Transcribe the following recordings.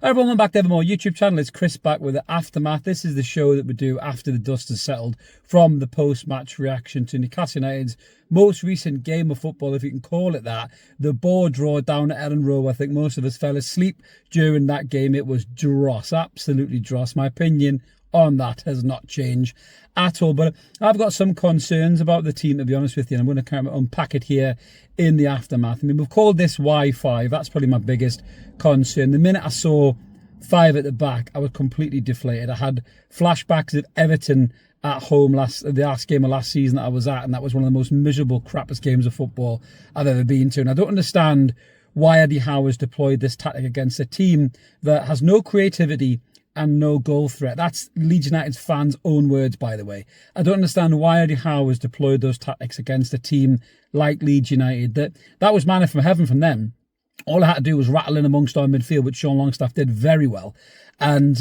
Hi everyone, welcome back to Evermore YouTube channel. It's Chris back with the Aftermath. This is the show that we do after the dust has settled from the post-match reaction to Newcastle United's most recent game of football, if you can call it that. The bore draw down at Ellen Rowe. I think most of us fell asleep during that game. It was dross, absolutely dross. My opinion on that has not changed at all, but I've got some concerns about the team, to be honest with you, and I'm going to kind of unpack it here in the Aftermath. I mean, we've called this Y5. That's probably my biggest concern. The minute I saw 5 at the back, I was completely deflated. I had flashbacks of Everton at home the last game of last season that I was at, and that was one of the most miserable, crappiest games of football I've ever been to. And I don't understand why Eddie Howe has deployed this tactic against a team that has no creativity and no goal threat. That's Leeds United's fans' own words, by the way. I don't understand why Eddie Howe has deployed those tactics against a team like Leeds United. That was manna from heaven from them. All I had to do was rattle in amongst our midfield, which Sean Longstaff did very well, and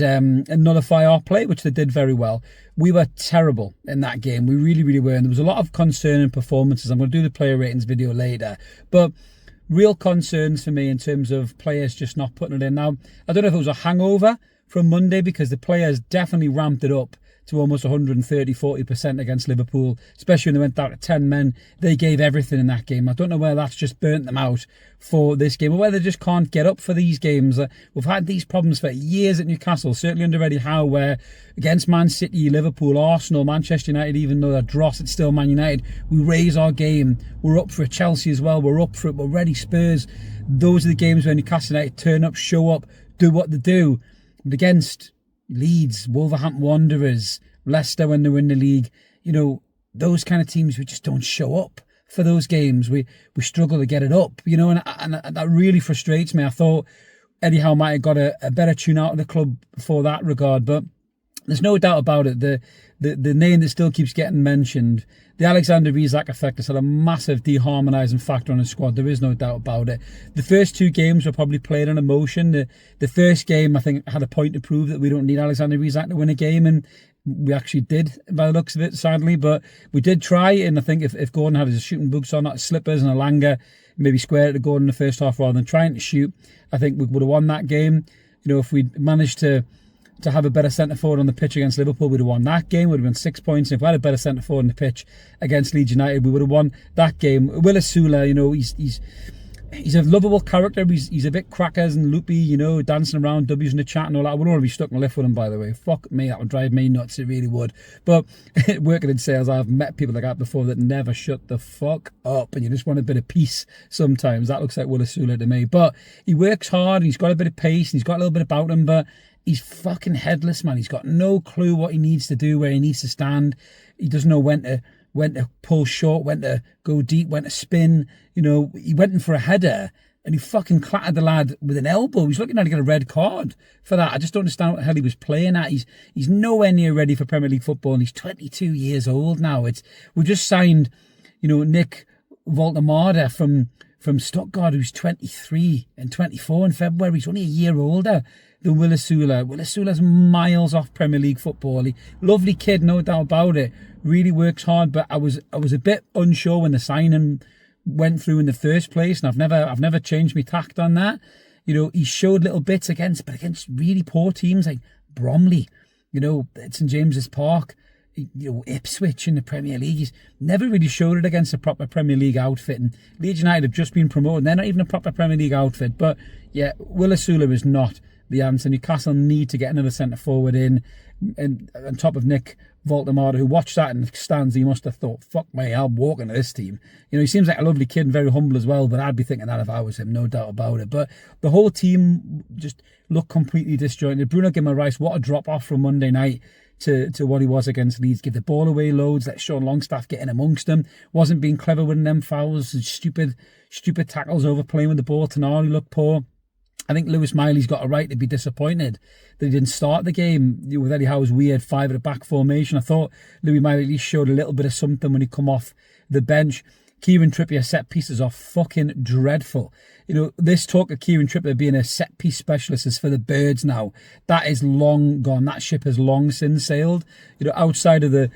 nullify our play, which they did very well. We were terrible in that game. We really, really were. And there was a lot of concerning performances. I'm going to do the player ratings video later. But real concerns for me in terms of players just not putting it in. Now, I don't know if it was a hangover from Monday, because the players definitely ramped it up to almost 130-40% against Liverpool, especially when they went down to 10 men. They gave everything in that game. I don't know whether that's just burnt them out for this game, or whether they just can't get up for these games. We've had these problems for years at Newcastle, certainly under Eddie Howe, where against Man City, Liverpool, Arsenal, Manchester United, even though they're dross, it's still Man United, we raise our game. We're up for it. Chelsea as well, we're up for it. We're ready. Spurs. Those are the games where Newcastle United turn up, show up, do what they do. But against Leeds, Wolverhampton Wanderers, Leicester when they win the league, you know, those kind of teams, we just don't show up for those games. We struggle to get it up, you know, and that really frustrates me. I thought Eddie Howe might have got a better tune out of the club for that regard, but there's no doubt about it. The name that still keeps getting mentioned, the Alexander Isak effect, has had a massive deharmonising factor on the squad. There is no doubt about it. The first 2 games were probably played on emotion. The first game, I think, had a point to prove that we don't need Alexander Isak to win a game, and we actually did, by the looks of it, sadly. But we did try, and I think if Gordon had his shooting boots on, not slippers and a Langer, maybe square it to Gordon in the first half rather than trying to shoot, I think we would have won that game. You know, if we'd managed to have a better centre forward on the pitch against Liverpool, we'd have won that game. We'd have won 6 points. And if we had a better centre forward on the pitch against Leeds United, we would have won that game. Will Osula, you know, he's a lovable character. He's a bit crackers and loopy, you know, dancing around, W's in the chat and all that. I wouldn't want to be stuck in a lift with him, by the way. Fuck me, that would drive me nuts. It really would. But working in sales, I've met people like that before that never shut the fuck up, and you just want a bit of peace sometimes. That looks like Will Osula to me. But he works hard, and he's got a bit of pace, and he's got a little bit about him, but he's fucking headless, man. He's got no clue what he needs to do, where he needs to stand. He doesn't know when to pull short, when to go deep, when to spin. You know, he went in for a header and he fucking clattered the lad with an elbow. He's looking at to get a red card for that. I just don't understand what the hell he was playing at. He's nowhere near ready for Premier League football, and he's 22 years old now. We just signed, you know, Nick Voltemade from Stuttgart, who's 23 and 24 in February. He's only a year older than Will Osula. Will Osula's miles off Premier League football. Lovely kid, no doubt about it. Really works hard, but I was a bit unsure when the signing went through in the first place, and I've never changed my tact on that. You know, he showed little bits against really poor teams like Bromley, you know, at St James's Park, you know, Ipswich in the Premier League. He's never really showed it against a proper Premier League outfit, and Leeds United have just been promoted. They're not even a proper Premier League outfit. But yeah, Will Osula is not the answer. Newcastle need to get another centre forward in, and on top of Nick Voltemade, who watched that in the stands, he must have thought, fuck me, I'm walking to this team. You know, he seems like a lovely kid and very humble as well, but I'd be thinking that if I was him, no doubt about it. But the whole team just looked completely disjointed. Bruno Guimaraes, what a drop-off from Monday night to what he was against Leeds. Give the ball away loads, let Sean Longstaff get in amongst them. Wasn't being clever with them fouls, stupid tackles, overplaying with the ball. Tonali looked poor. I think Lewis Miley's got a right to be disappointed that he didn't start the game with Eddie Howe's weird 5 at the back formation. I thought Louis Miley at least showed a little bit of something when he come off the bench. Kieran Trippier set pieces are fucking dreadful. You know, this talk of Kieran Trippier being a set piece specialist is for the birds now. That is long gone. That ship has long since sailed. You know, outside of the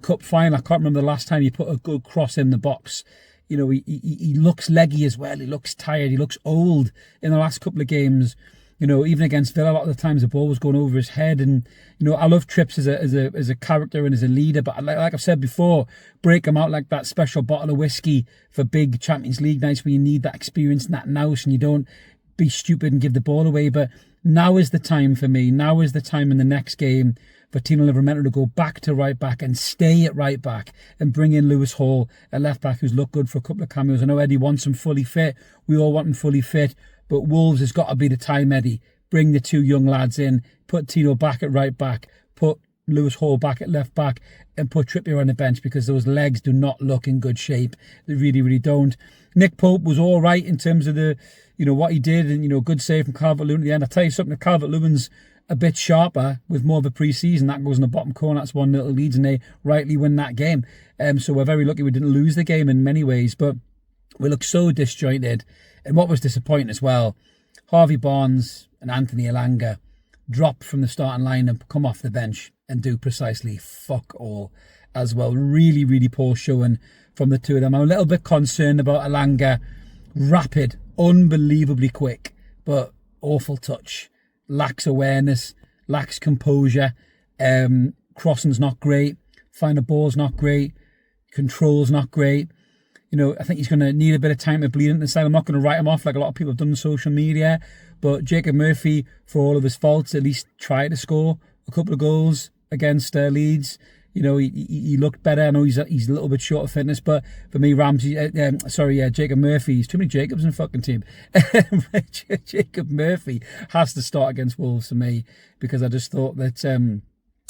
cup final, I can't remember the last time he put a good cross in the box. You know, he looks leggy as well. He looks tired. He looks old in the last couple of games. You know, even against Villa, a lot of the times the ball was going over his head. And, you know, I love Trips as a character and as a leader. But like I've said before, break him out like that special bottle of whiskey for big Champions League nights where you need that experience and that nous, and you don't be stupid and give the ball away. But now is the time for me. Now is the time in the next game for Tino Livramento to go back to right back and stay at right back and bring in Lewis Hall at left back, who's looked good for a couple of cameos. I know Eddie wants him fully fit. We all want him fully fit. But Wolves has got to be the time, Eddie. Bring the two young lads in, put Tino back at right back, put Lewis Hall back at left back, and put Trippier on the bench, because those legs do not look in good shape. They really, really don't. Nick Pope was all right in terms of the, you know, what he did, and, you know, good save from Calvert-Lewin at the end. I tell you something, Calvert-Lewin's a bit sharper with more of a pre-season. That goes in the bottom corner. That's 1-0 Leeds, and they rightly win that game. So we're very lucky we didn't lose the game in many ways, but we look so disjointed. And what was disappointing as well, Harvey Barnes and Anthony Elanga drop from the starting lineup, come off the bench and do precisely fuck all as well. Really, really poor showing from the two of them. I'm a little bit concerned about Elanga. Rapid, unbelievably quick, but awful touch. Lacks awareness, lacks composure. Crossing's not great. Final ball's not great. Control's not great. You know, I think he's going to need a bit of time to bleed into the side. I'm not going to write him off like a lot of people have done on social media. But Jacob Murphy, for all of his faults, at least tried to score a couple of goals against Leeds. You know, he looked better. I know he's a little bit short of fitness, but for me, Jacob Murphy, he's too many Jacobs in the fucking team. Jacob Murphy has to start against Wolves for me, because I just thought that,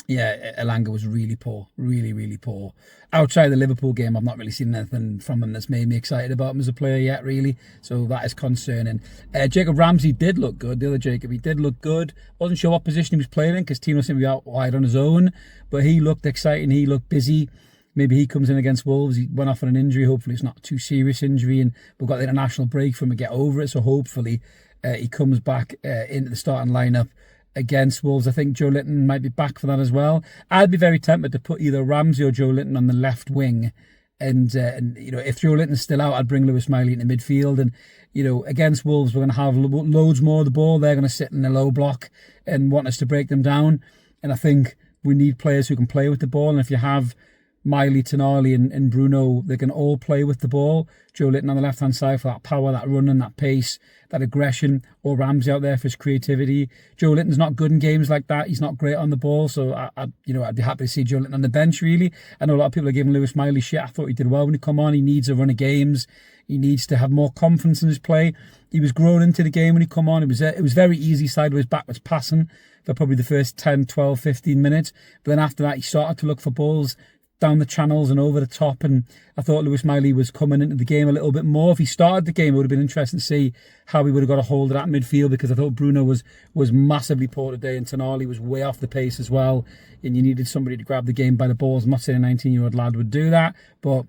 Elanga was really poor, really, really poor. Outside the Liverpool game, I've not really seen anything from him that's made me excited about him as a player yet, really. So that is concerning. Jacob Ramsey did look good. The other Jacob, he did look good. Wasn't sure what position he was playing in, because Tino seemed to be out wide on his own. But he looked exciting. He looked busy. Maybe he comes in against Wolves. He went off on an injury. Hopefully it's not too serious injury, and we've got the international break for him to get over it. So hopefully he comes back into the starting lineup against Wolves. I think Joe Linton might be back for that as well. I'd be very tempted to put either Ramsey or Joe Linton on the left wing. And you know, if Joe Linton's still out, I'd bring Lewis Miley into midfield. And, you know, against Wolves, we're going to have loads more of the ball. They're going to sit in the low block and want us to break them down. And I think we need players who can play with the ball. And if you have Miley, Tonali and Bruno, they can all play with the ball. Joe Linton on the left-hand side for that power, that running, that pace, that aggression, or Ramsey out there for his creativity. Joe Linton's not good in games like that. He's not great on the ball, so I'd be happy to see Joe Linton on the bench, really. I know a lot of people are giving Lewis Miley shit. I thought he did well when he come on. He needs a run of games. He needs to have more confidence in his play. He was grown into the game when he come on. It was very easy sideways, backwards passing for probably the first 10, 12, 15 minutes. But then after that, he started to look for balls down the channels and over the top, and I thought Lewis Miley was coming into the game a little bit more. If he started the game, it would have been interesting to see how he would have got a hold of that midfield, because I thought Bruno was massively poor today, and Tonali was way off the pace as well, and you needed somebody to grab the game by the balls. I'm not saying a 19-year-old lad would do that, but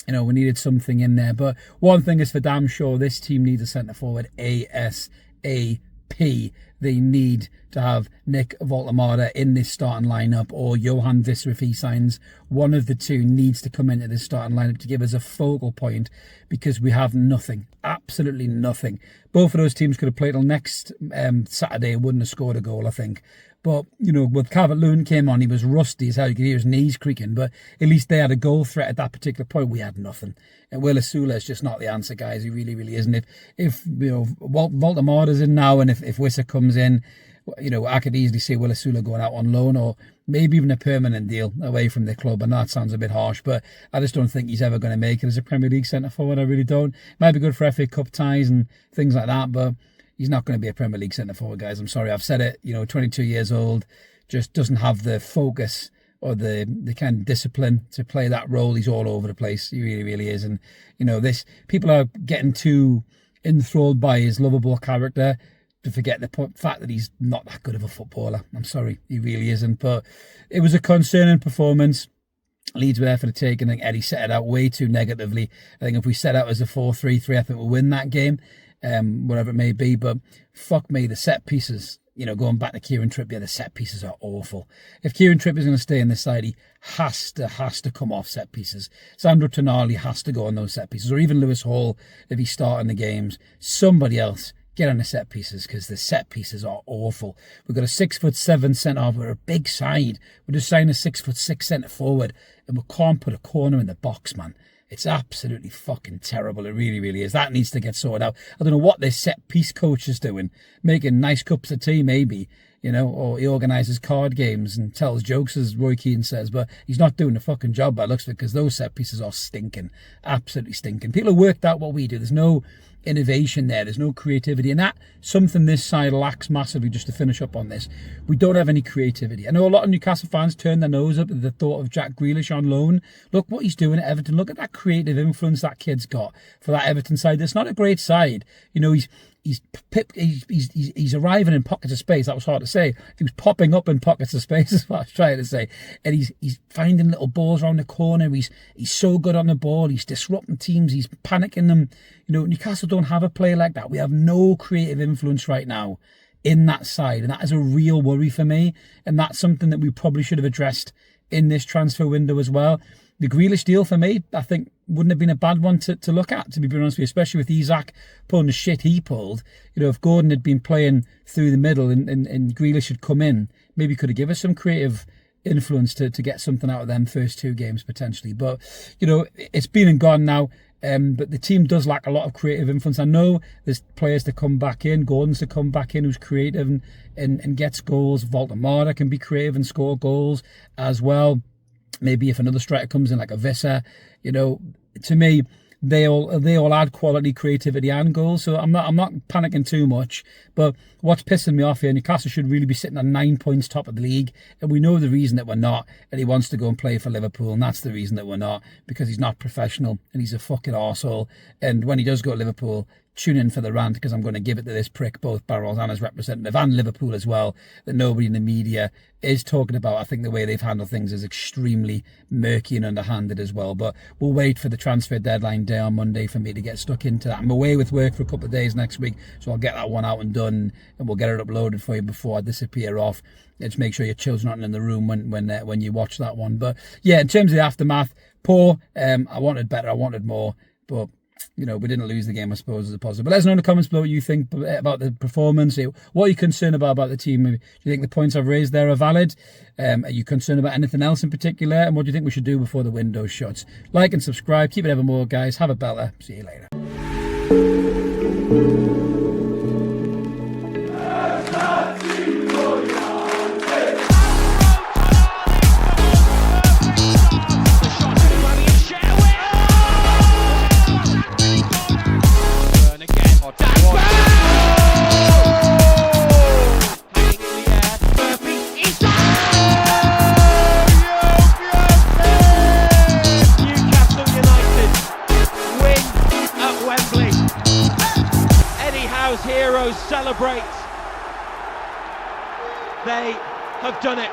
you know, we needed something in there. But one thing is for damn sure, this team needs a centre forward ASAP. They need to have Nick Voltemada in this starting lineup, or Johan Visser, if he signs. One of the two needs to come into this starting lineup to give us a focal point, because we have nothing, absolutely nothing. Both of those teams could have played till next Saturday and wouldn't have scored a goal, I think. But, you know, with Calvert-Lewin came on, he was rusty as hell. You could hear his knees creaking, but at least they had a goal threat at that particular point. We had nothing. And Will Osula is just not the answer, guys. He really, really isn't. If you know, Voltemada's in now, and if Visser comes in, you know, I could easily see Will Osula going out on loan, or maybe even a permanent deal away from the club. And that sounds a bit harsh, but I just don't think he's ever going to make it as a Premier League centre forward. I really don't. Might be good for FA Cup ties and things like that, but he's not going to be a Premier League centre forward, guys. I'm sorry, I've said it. You know, 22 years old, just doesn't have the focus or the kind of discipline to play that role. He's all over the place. He really, really is. And, you know, people are getting too enthralled by his lovable character to forget the fact that he's not that good of a footballer. I'm sorry, he really isn't. But it was a concerning performance. Leeds were there for the take, and I think Eddie set it out way too negatively. I think if we set out as a 4-3-3, I think we'll win that game, whatever it may be. But fuck me, the set pieces, you know, going back to Kieran Trippier, the set pieces are awful. If Kieran Trippier's going to stay in this side, he has to come off set pieces. Sandro Tonali has to go on those set pieces, or even Lewis Hall if he's starting the games. Somebody else get on the set pieces, because the set pieces are awful. We've got a 6'7" centre-half. We're a big side. We're just signing a 6'6" centre-forward, and we can't put a corner in the box, man. It's absolutely fucking terrible. It really, really is. That needs to get sorted out. I don't know what this set-piece coach is doing. Making nice cups of tea, maybe, you know, or he organises card games and tells jokes, as Roy Keane says, but he's not doing a fucking job by the looks of it, because those set-pieces are stinking. Absolutely stinking. People have worked out what we do. There's no innovation there. There's no creativity. And that's something this side lacks massively, just to finish up on this. We don't have any creativity. I know a lot of Newcastle fans turn their nose up at the thought of Jack Grealish on loan. Look what he's doing at Everton. Look at that creative influence that kid's got for that Everton side. It's not a great side. You know, he's arriving in pockets of space. That was hard to say. He was popping up in pockets of space, is what I was trying to say. And he's finding little balls around the corner. He's so good on the ball. He's disrupting teams. He's panicking them. You know, Newcastle don't have a player like that. We have no creative influence right now in that side. And that is a real worry for me. And that's something that we probably should have addressed in this transfer window as well. The Grealish deal, for me, I think wouldn't have been a bad one to look at, to be honest with you, especially with Isak pulling the shit he pulled. You know, if Gordon had been playing through the middle and Grealish had come in, maybe could have given us some creative influence to get something out of them first 2 games potentially. But, you know, it's been and gone now. But the team does lack a lot of creative influence. I know there's players to come back in, Gordon's to come back in, who's creative and gets goals. Voldemort can be creative and score goals as well. Maybe if another striker comes in like a Visser, you know, to me, they all add quality, creativity and goals. So I'm not panicking too much. But what's pissing me off here, Newcastle should really be sitting at 9 points top of the league. And we know the reason that we're not. And he wants to go and play for Liverpool. And that's the reason that we're not. Because he's not professional and he's a fucking arsehole. And when he does go to Liverpool, tune in for the rant, because I'm going to give it to this prick, both Barrels and as representative, and Liverpool as well, that nobody in the media is talking about. I think the way they've handled things is extremely murky and underhanded as well. But we'll wait for the transfer deadline day on Monday for me to get stuck into that. I'm away with work for a couple of days next week, so I'll get that one out and done, and we'll get it uploaded for you before I disappear off. Just make sure your children aren't in the room when you watch that one. But yeah, in terms of the aftermath, poor. I wanted better, I wanted more, but you know, we didn't lose the game, I suppose, as a positive. But let us know in the comments below what you think about the performance. What are you concerned about the team? Do you think the points I've raised there are valid? Are you concerned about anything else in particular? And what do you think we should do before the window shuts? Like and subscribe. Keep it evermore, guys. Have a bella. See you later. Heroes celebrate. They have done it.